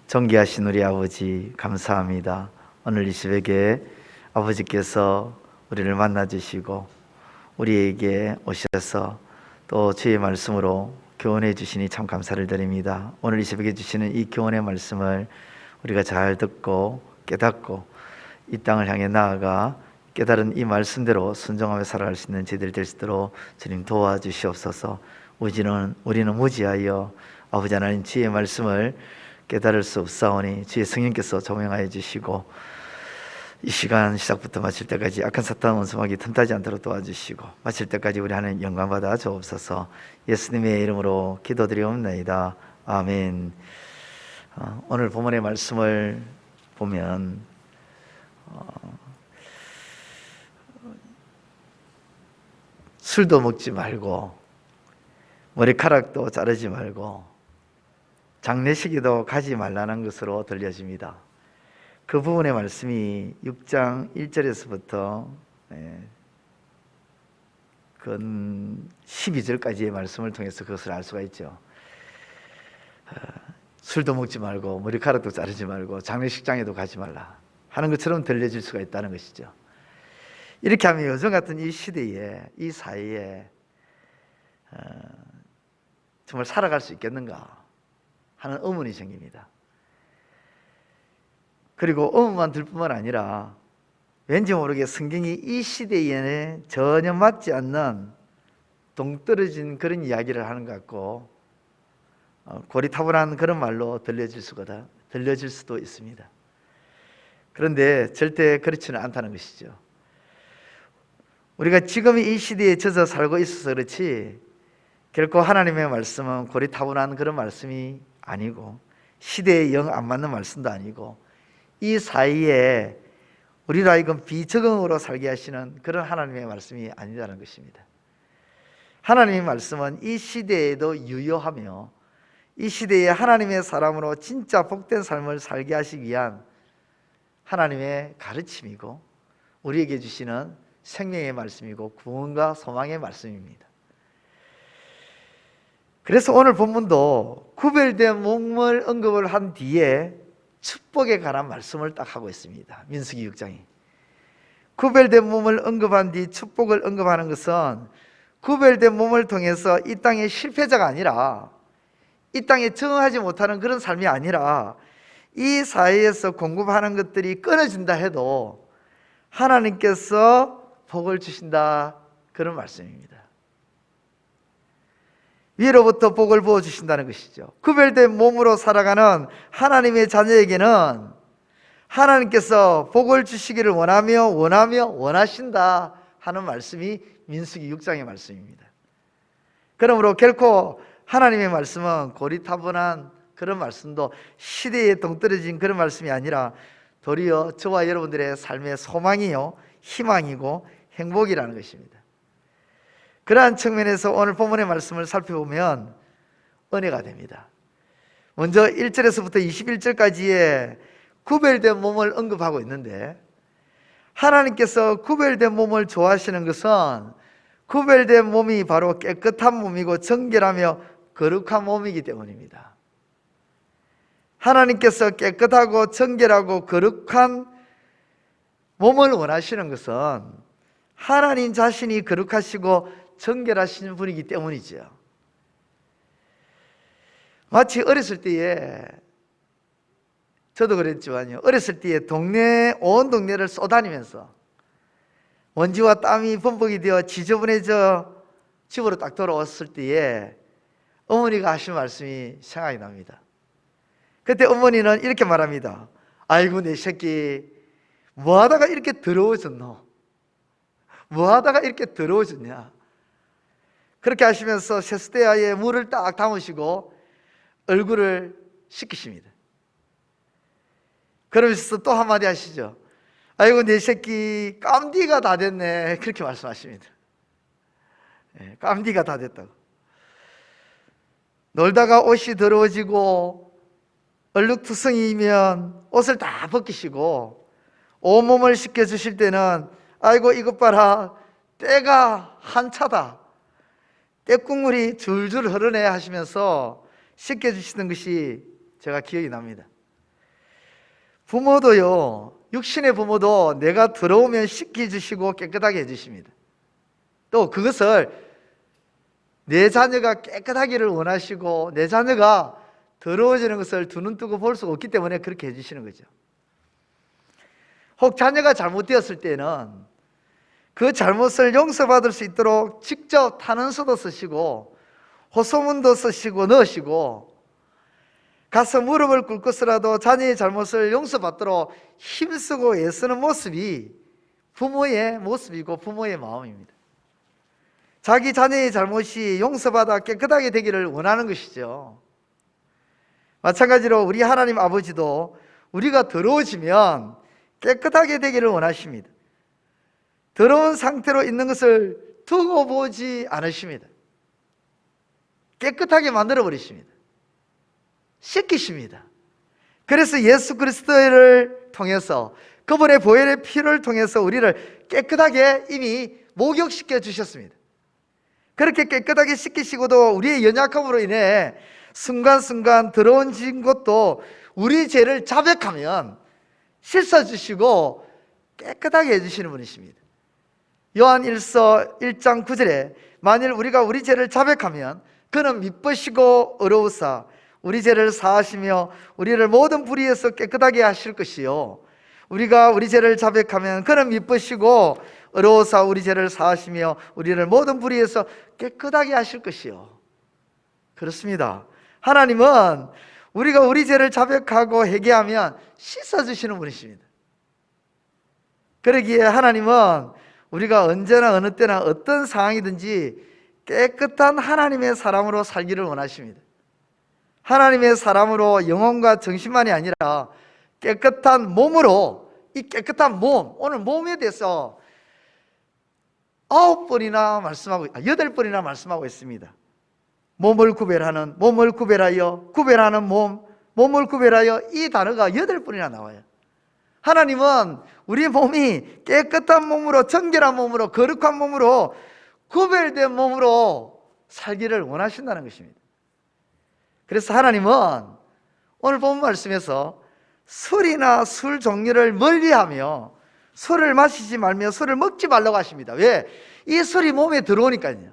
존귀하신 우리 아버지 감사합니다. 오늘 이 새벽에 아버지께서 우리를 만나주시고 우리에게 오셔서 또 주의 말씀으로 교훈해 주시니 참 감사를 드립니다. 오늘 이 새벽에 주시는 이 교훈의 말씀을 우리가 잘 듣고 깨닫고 이 땅을 향해 나아가 깨달은 이 말씀대로 순종하며 살아갈 수 있는 저희들 될 수 있도록 주님 도와주시옵소서. 우리는 무지하여 아버지 하나님 주의 말씀을 깨달을 수 없사오니 주의 성령께서 조명하여 주시고 이 시간 시작부터 마칠 때까지 악한 사탄 원수마귀 틈타지 않도록 도와주시고 마칠 때까지 우리 하나님 영광 받아 주옵소서. 예수님의 이름으로 기도드리옵나이다. 아멘. 오늘 본문의 말씀을 보면 술도 먹지 말고 머리카락도 자르지 말고 장례식에도 가지 말라는 것으로 들려집니다. 그 부분의 말씀이 6장 1절에서부터 12절까지의 말씀을 통해서 그것을 알 수가 있죠. 술도 먹지 말고 머리카락도 자르지 말고 장례식장에도 가지 말라 하는 것처럼 들려질 수가 있다는 것이죠. 이렇게 하면 요즘 같은 이 시대에, 이 사회에 정말 살아갈 수 있겠는가 하는 의문이 생깁니다. 그리고 의문만 들 뿐만 아니라 왠지 모르게 성경이 이 시대에 전혀 맞지 않는 동떨어진 그런 이야기를 하는 것 같고 고리타분한 그런 말로 들려질 수도 있습니다. 그런데 절대 그렇지는 않다는 것이죠. 우리가 지금 이 시대에 젖어 살고 있어서 그렇지 결코 하나님의 말씀은 고리타분한 그런 말씀이 아니고 시대에 영 안 맞는 말씀도 아니고 이 사이에 우리로 하여금 비적응으로 살게 하시는 그런 하나님의 말씀이 아니라는 것입니다. 하나님의 말씀은 이 시대에도 유효하며 이 시대에 하나님의 사람으로 진짜 복된 삶을 살게 하시기 위한 하나님의 가르침이고 우리에게 주시는 생명의 말씀이고 구원과 소망의 말씀입니다. 그래서 오늘 본문도 구별된 몸을 언급을 한 뒤에 축복에 관한 말씀을 딱 하고 있습니다. 민수기 6장이 구별된 몸을 언급한 뒤 축복을 언급하는 것은 구별된 몸을 통해서 이 땅의 실패자가 아니라 이 땅에 적응하지 못하는 그런 삶이 아니라 이 사회에서 공급하는 것들이 끊어진다 해도 하나님께서 복을 주신다 그런 말씀입니다. 위로부터 복을 부어주신다는 것이죠. 구별된 몸으로 살아가는 하나님의 자녀에게는 하나님께서 복을 주시기를 원하신다 하는 말씀이 민수기 6장의 말씀입니다. 그러므로 결코 하나님의 말씀은 고리타분한 그런 말씀도 시대에 동떨어진 그런 말씀이 아니라 도리어 저와 여러분들의 삶의 소망이요 희망이고 행복이라는 것입니다. 그러한 측면에서 오늘 본문의 말씀을 살펴보면 은혜가 됩니다. 먼저 1절에서부터 21절까지의 구별된 몸을 언급하고 있는데 하나님께서 구별된 몸을 좋아하시는 것은 구별된 몸이 바로 깨끗한 몸이고 정결하며 거룩한 몸이기 때문입니다. 하나님께서 깨끗하고 정결하고 거룩한 몸을 원하시는 것은 하나님 자신이 거룩하시고 정결하신 분이기 때문이죠. 마치 어렸을 때에 저도 그랬지만요, 어렸을 때에 온 동네를 쏘다니면서 먼지와 땀이 범벅이 되어 지저분해져 집으로 딱 돌아왔을 때에 어머니가 하신 말씀이 생각이 납니다. 그때 어머니는 이렇게 말합니다. 아이고 내 새끼 뭐하다가 이렇게 더러워졌노? 뭐하다가 이렇게 더러워졌냐? 그렇게 하시면서 세수대야에 물을 딱 담으시고 얼굴을 씻기십니다. 그러면서 또 한마디 하시죠. 아이고 내 새끼 깜디가 다 됐네. 그렇게 말씀하십니다. 깜디가 다 됐다고. 놀다가 옷이 더러워지고 얼룩투성이면 옷을 다 벗기시고 온몸을 씻겨주실 때는 아이고 이것 봐라 때가 한차다, 때국물이 줄줄 흐르네 하시면서 씻겨주시는 것이 제가 기억이 납니다. 부모도요, 육신의 부모도 내가 더러우면 씻겨주시고 깨끗하게 해주십니다. 또 그것을 내 자녀가 깨끗하기를 원하시고 내 자녀가 더러워지는 것을 두 눈 뜨고 볼 수가 없기 때문에 그렇게 해주시는 거죠. 혹 자녀가 잘못되었을 때는 그 잘못을 용서받을 수 있도록 직접 탄원서도 쓰시고 호소문도 쓰시고 넣으시고, 가서 무릎을 꿇고서라도 자녀의 잘못을 용서받도록 힘쓰고 애쓰는 모습이 부모의 모습이고 부모의 마음입니다. 자기 자녀의 잘못이 용서받아 깨끗하게 되기를 원하는 것이죠. 마찬가지로 우리 하나님 아버지도 우리가 더러워지면 깨끗하게 되기를 원하십니다. 더러운 상태로 있는 것을 두고 보지 않으십니다. 깨끗하게 만들어 버리십니다. 씻기십니다. 그래서 예수 그리스도를 통해서, 그분의 보혈의 피를 통해서 우리를 깨끗하게 이미 목욕시켜 주셨습니다. 그렇게 깨끗하게 씻기시고도 우리의 연약함으로 인해 순간순간 더러워진 것도 우리 죄를 자백하면 씻어주시고 깨끗하게 해주시는 분이십니다. 요한 1서 1장 9절에 만일 우리가 우리 죄를 자백하면 그는 미쁘시고 의로우사 우리 죄를 사하시며 우리를 모든 불의에서 깨끗하게 하실 것이요, 우리가 우리 죄를 자백하면 그는 미쁘시고 의로우사 우리 죄를 사하시며 우리를 모든 불의에서 깨끗하게 하실 것이요. 그렇습니다. 하나님은 우리가 우리 죄를 자백하고 회개하면 씻어주시는 분이십니다. 그러기에 하나님은 우리가 언제나 어느 때나 어떤 상황이든지 깨끗한 하나님의 사람으로 살기를 원하십니다. 하나님의 사람으로 영혼과 정신만이 아니라 깨끗한 몸으로, 이 깨끗한 몸, 오늘 몸에 대해서 8번이나 말씀하고, 8번이나 말씀하고 있습니다. 몸을 구별하는, 몸을 구별하여, 구별하는 몸, 몸을 구별하여, 이 단어가 8번이나 나와요. 하나님은 우리 몸이 깨끗한 몸으로, 정결한 몸으로, 거룩한 몸으로, 구별된 몸으로 살기를 원하신다는 것입니다. 그래서 하나님은 오늘 본 말씀에서 술이나 술 종류를 멀리하며 술을 마시지 말며 술을 먹지 말라고 하십니다. 왜? 이 술이 몸에 들어오니까요.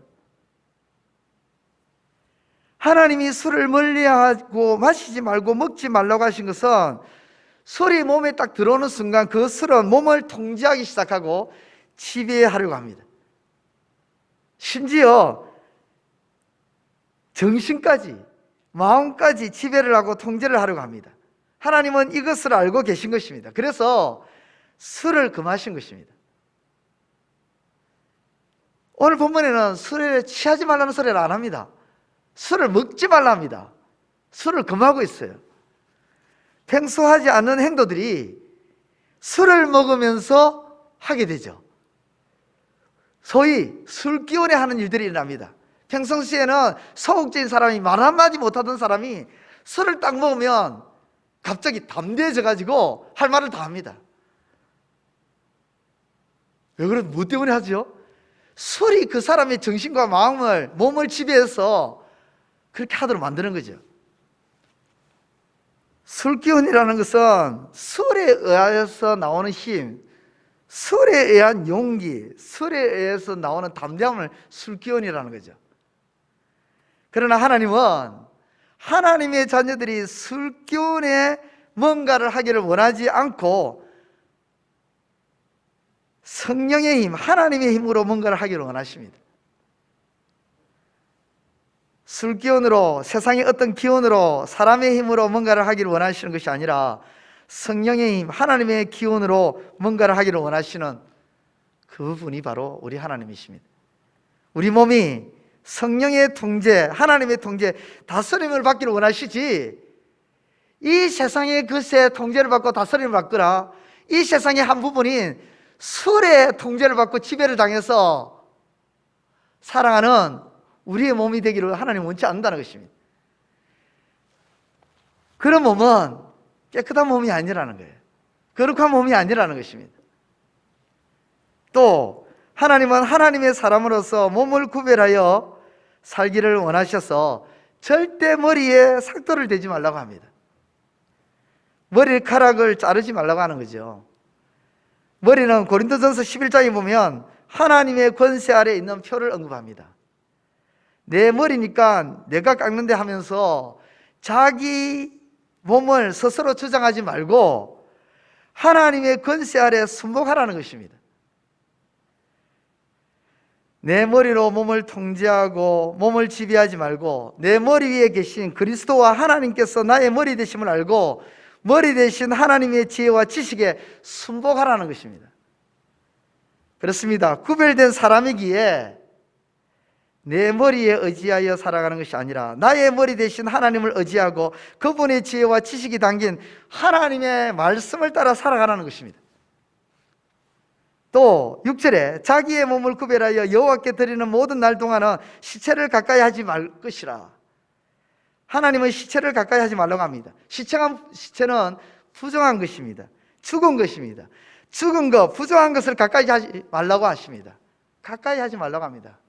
하나님이 술을 멀리하고 마시지 말고 먹지 말라고 하신 것은 술이 몸에 딱 들어오는 순간 그 술은 몸을 통제하기 시작하고 지배하려고 합니다. 심지어 정신까지, 마음까지 지배를 하고 통제를 하려고 합니다. 하나님은 이것을 알고 계신 것입니다. 그래서 술을 금하신 것입니다. 오늘 본문에는 술에 취하지 말라는 소리를 안 합니다. 술을 먹지 말라 합니다. 술을 금하고 있어요. 평소 하지 않는 행동들이 술을 먹으면서 하게 되죠. 소위 술 기운에 하는 일들이 일어납니다. 평상시에는 소극적인 사람이 말 한마디 못하던 사람이 술을 딱 먹으면 갑자기 담대해져 가지고 할 말을 다 합니다. 왜 그래? 뭐 때문에 하죠? 술이 그 사람의 정신과 마음을, 몸을 지배해서 그렇게 하도록 만드는 거죠. 술 기운이라는 것은 술에 의해서 나오는 힘, 술에 의한 용기, 술에 의해서 나오는 담대함을 술 기운이라는 거죠. 그러나 하나님은 하나님의 자녀들이 술 기운에 뭔가를 하기를 원하지 않고 성령의 힘, 하나님의 힘으로 뭔가를 하기를 원하십니다. 술 기운으로, 세상의 어떤 기운으로, 사람의 힘으로 뭔가를 하기를 원하시는 것이 아니라 성령의 힘, 하나님의 기운으로 뭔가를 하기를 원하시는 그분이 바로 우리 하나님이십니다. 우리 몸이 성령의 통제, 하나님의 통제, 다스림을 받기를 원하시지, 이 세상의 것에 통제를 받고 다스림을 받거나 이 세상의 한 부분인 술의 통제를 받고 지배를 당해서 살아가는 우리의 몸이 되기를 하나님 원치 않는다는 것입니다. 그런 몸은 깨끗한 몸이 아니라는 거예요. 거룩한 몸이 아니라는 것입니다. 또 하나님은 하나님의 사람으로서 몸을 구별하여 살기를 원하셔서 절대 머리에 삭도를 대지 말라고 합니다. 머리카락을 자르지 말라고 하는 거죠. 머리는 고린도전서 11장에 보면 하나님의 권세 아래에 있는 표를 언급합니다. 내 머리니까 내가 깎는데 하면서 자기 몸을 스스로 주장하지 말고 하나님의 권세 아래 순복하라는 것입니다. 내 머리로 몸을 통제하고 몸을 지배하지 말고 내 머리 위에 계신 그리스도와 하나님께서 나의 머리 되심을 알고 머리 되신 하나님의 지혜와 지식에 순복하라는 것입니다. 그렇습니다. 구별된 사람이기에 내 머리에 의지하여 살아가는 것이 아니라 나의 머리 되신 하나님을 의지하고 그분의 지혜와 지식이 담긴 하나님의 말씀을 따라 살아가라는 것입니다. 또 6절에 자기의 몸을 구별하여 여호와께 드리는 모든 날 동안은 시체를 가까이 하지 말 것이라. 하나님은 시체를 가까이 하지 말라고 합니다. 시체는 부정한 것입니다. 죽은 것입니다. 죽은 것, 부정한 것을 가까이 하지 말라고 하십니다. 가까이 하지 말라고 합니다.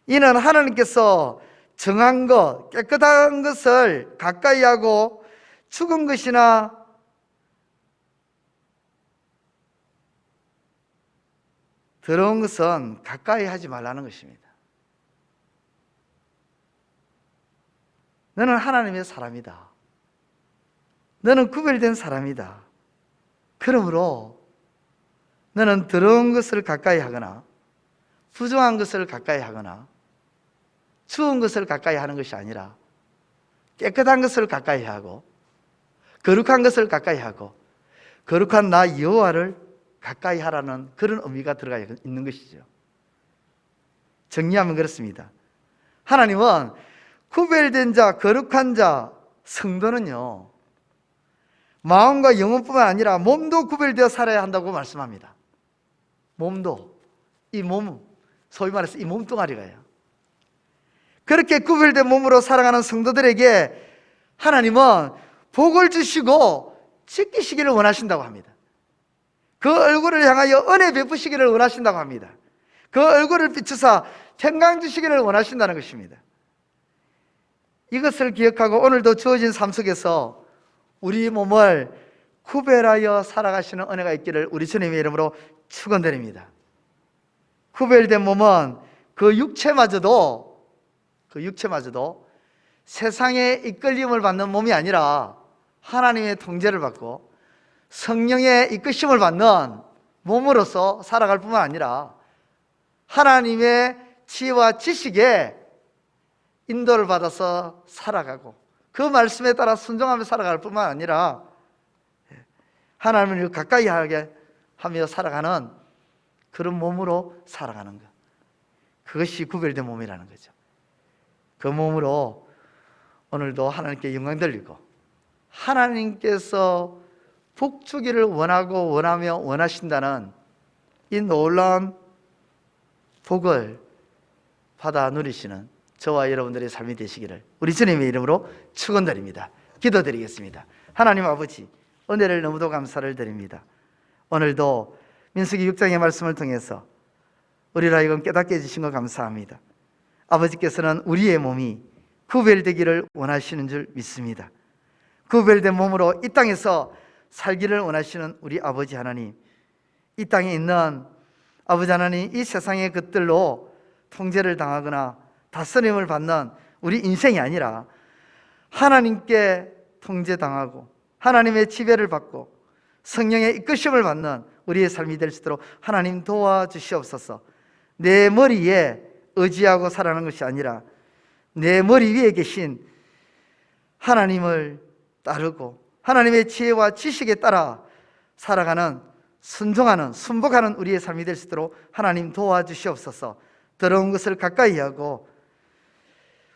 이는 하나님께서 정한 것, 깨끗한 것을 가까이 하고 죽은 것이나 더러운 것은 가까이 하지 말라는 것입니다. 너는 하나님의 사람이다. 너는 구별된 사람이다. 그러므로 너는 더러운 것을 가까이 하거나 부정한 것을 가까이 하거나 추운 것을 가까이 하는 것이 아니라 깨끗한 것을 가까이 하고 거룩한 것을 가까이 하고 거룩한 나 여호와를 가까이 하라는 그런 의미가 들어가 있는 것이죠. 정리하면 그렇습니다. 하나님은 구별된 자, 거룩한 자, 성도는요 마음과 영혼뿐만 아니라 몸도 구별되어 살아야 한다고 말씀합니다. 몸도, 이 몸, 소위 말해서 이 몸뚱아리가요. 그렇게 구별된 몸으로 살아가는 성도들에게 하나님은 복을 주시고 지키시기를 원하신다고 합니다. 그 얼굴을 향하여 은혜 베푸시기를 원하신다고 합니다. 그 얼굴을 비추사 평강 주시기를 원하신다는 것입니다. 이것을 기억하고 오늘도 주어진 삶 속에서 우리 몸을 구별하여 살아가시는 은혜가 있기를 우리 주님의 이름으로 축원드립니다. 구별된 몸은 그 육체마저도 세상의 이끌림을 받는 몸이 아니라 하나님의 통제를 받고 성령의 이끄심을 받는 몸으로서 살아갈 뿐만 아니라 하나님의 지혜와 지식에 인도를 받아서 살아가고 그 말씀에 따라 순종하며 살아갈 뿐만 아니라 하나님을 가까이 하게 하며 살아가는 그런 몸으로 살아가는 것, 그것이 구별된 몸이라는 거죠. 그 몸으로 오늘도 하나님께 영광 돌리고 하나님께서 복 주기를 원하고 원하며 원하신다는 이 놀라운 복을 받아 누리시는 저와 여러분들의 삶이 되시기를 우리 주님의 이름으로 축원드립니다. 기도드리겠습니다. 하나님 아버지, 은혜를 너무도 감사를 드립니다. 오늘도 민수기 6장의 말씀을 통해서 우리를 하여금 깨닫게 해주신 것 감사합니다. 아버지께서는 우리의 몸이 구별되기를 원하시는 줄 믿습니다. 구별된 몸으로 이 땅에서 살기를 원하시는 우리 아버지 하나님, 이 땅에 있는 아버지 하나님, 이 세상의 것들로 통제를 당하거나 다스림을 받는 우리 인생이 아니라 하나님께 통제당하고 하나님의 지배를 받고 성령의 이끄심을 받는 우리의 삶이 될 수 있도록 하나님 도와주시옵소서. 내 머리에 의지하고 살아가는 것이 아니라 내 머리 위에 계신 하나님을 따르고 하나님의 지혜와 지식에 따라 살아가는, 순종하는, 순복하는 우리의 삶이 될 수 있도록 하나님 도와주시옵소서. 더러운 것을 가까이 하고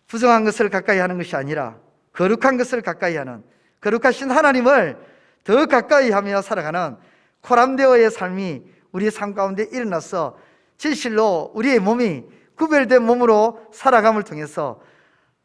부정한 것을 가까이 하는 것이 아니라 거룩한 것을 가까이 하는, 거룩하신 하나님을 더 가까이 하며 살아가는 코람데오의 삶이 우리의 삶 가운데 일어나서 진실로 우리의 몸이 구별된 몸으로 살아감을 통해서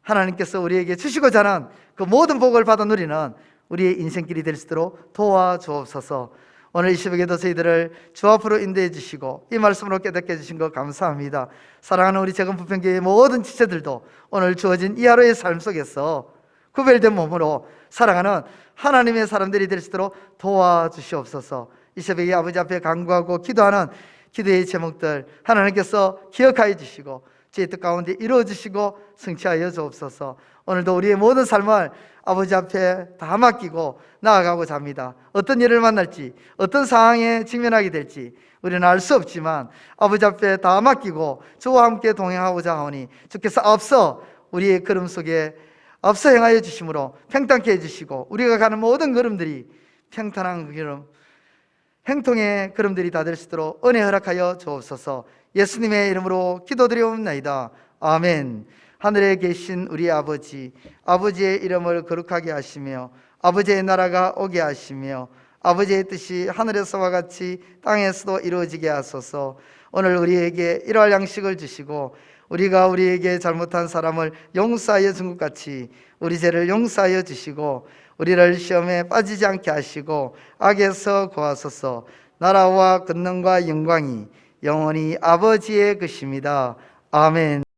하나님께서 우리에게 주시고자 하는 그 모든 복을 받아 누리는 우리의 인생길이 될 수 있도록 도와주옵소서. 오늘 이 새벽에도 저희들을 주 앞으로 인도해 주시고 이 말씀으로 깨닫게 해주신 것 감사합니다. 사랑하는 우리 재건부평교회의 모든 지체들도 오늘 주어진 이 하루의 삶 속에서 구별된 몸으로 살아가는 하나님의 사람들이 될 수 있도록 도와주시옵소서. 이 새벽에 아버지 앞에 간구하고 기도하는 기도의 제목들 하나님께서 기억하여 주시고 주의 뜻 가운데 이루어 주시고 성취하여 주옵소서. 오늘도 우리의 모든 삶을 아버지 앞에 다 맡기고 나아가고자 합니다. 어떤 일을 만날지, 어떤 상황에 직면하게 될지 우리는 알 수 없지만 아버지 앞에 다 맡기고 주와 함께 동행하고자 하오니 주께서 앞서 우리의 걸음 속에 앞서 행하여 주심으로 평탄케 해주시고 우리가 가는 모든 걸음들이 평탄한 걸음, 행통의 걸음들이 다 될 수 있도록 은혜 허락하여 주옵소서. 예수님의 이름으로 기도드리옵나이다. 아멘. 하늘에 계신 우리 아버지, 아버지의 이름을 거룩하게 하시며 아버지의 나라가 오게 하시며 아버지의 뜻이 하늘에서와 같이 땅에서도 이루어지게 하소서. 오늘 우리에게 일할 양식을 주시고 우리가 우리에게 잘못한 사람을 용서하여 준 것 같이 우리 죄를 용서하여 주시고 우리를 시험에 빠지지 않게 하시고 악에서 구하소서. 나라와 권능과 영광이 영원히 아버지의 것입니다. 아멘.